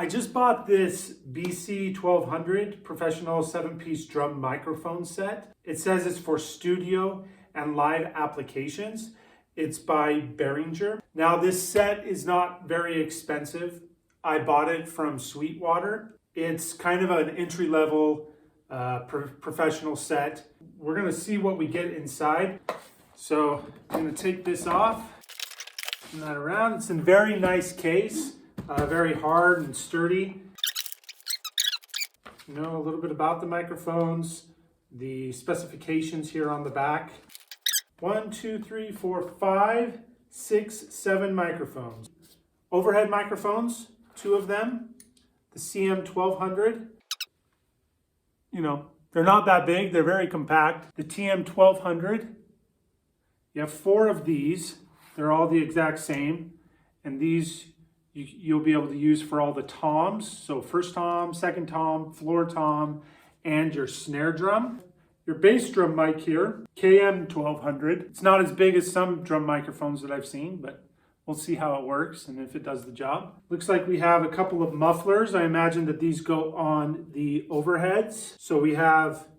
I just bought this BC 1200 professional 7-piece drum microphone set. It says it's for studio and live applications. It's by Behringer. Now this set is not very expensive. I bought it from Sweetwater. It's kind of an entry-level professional set. We're gonna see what we get inside. So I'm gonna take this off, turn that around. It's in a very nice case. Very hard and sturdy. You know a little bit about the microphones, the specifications here on the back. 1, 2, 3, 4, 5, 6, 7 microphones. Overhead microphones, 2 of them. The CM 1200. You know, they're not that big, they're very compact. The TM 1200. You have 4 of these. They're all the exact same. And these you'll be able to use for all the toms. So first tom, second tom, floor tom, and your snare drum. Your bass drum mic here, KM 1200. It's not as big as some drum microphones that I've seen, but we'll see how it works and if it does the job. Looks like we have a couple of mufflers. I imagine that these go on the overheads. So we have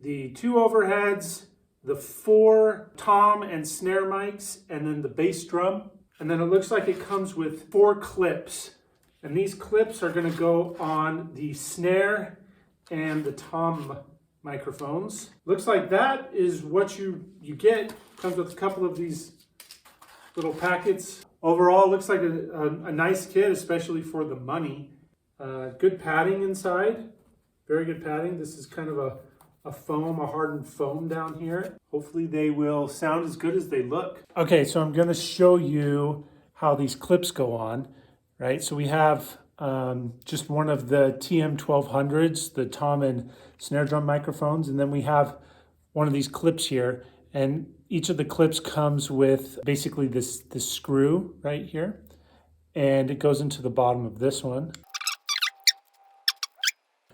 the 2 overheads, the 4 tom and snare mics, and then the bass drum. And then it looks like it comes with 4 clips. And these clips are gonna go on the snare and the tom microphones. Looks like that is what you get. Comes with a couple of these little packets. Overall, looks like a nice kit, especially for the money. Good padding inside, very good padding. This is kind of a foam, a hardened foam down here. Hopefully they will sound as good as they look. Okay, so I'm gonna show you how these clips go on, right? So we have just one of the TM 1200s, the tom and snare drum microphones, and then we have one of these clips here, and each of the clips comes with basically this screw right here, and it goes into the bottom of this one.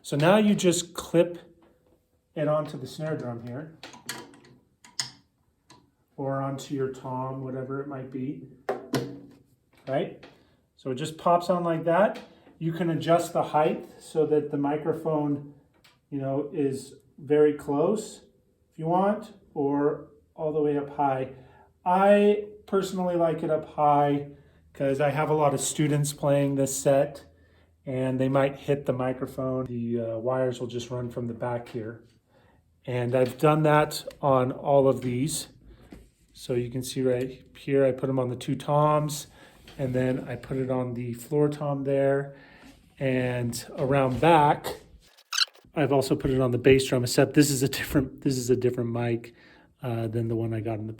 So now you just clip it onto the snare drum here, or onto your tom, whatever it might be, right? So it just pops on like that. You can adjust the height so that the microphone, you know, is very close if you want, or all the way up high. I personally like it up high because I have a lot of students playing this set and they might hit the microphone. The wires will just run from the back here. And I've done that on all of these. So you can see right here, I put them on the 2 toms, and then I put it on the floor tom there. And around back, I've also put it on the bass drum, except this is a different mic than the one I got in the past.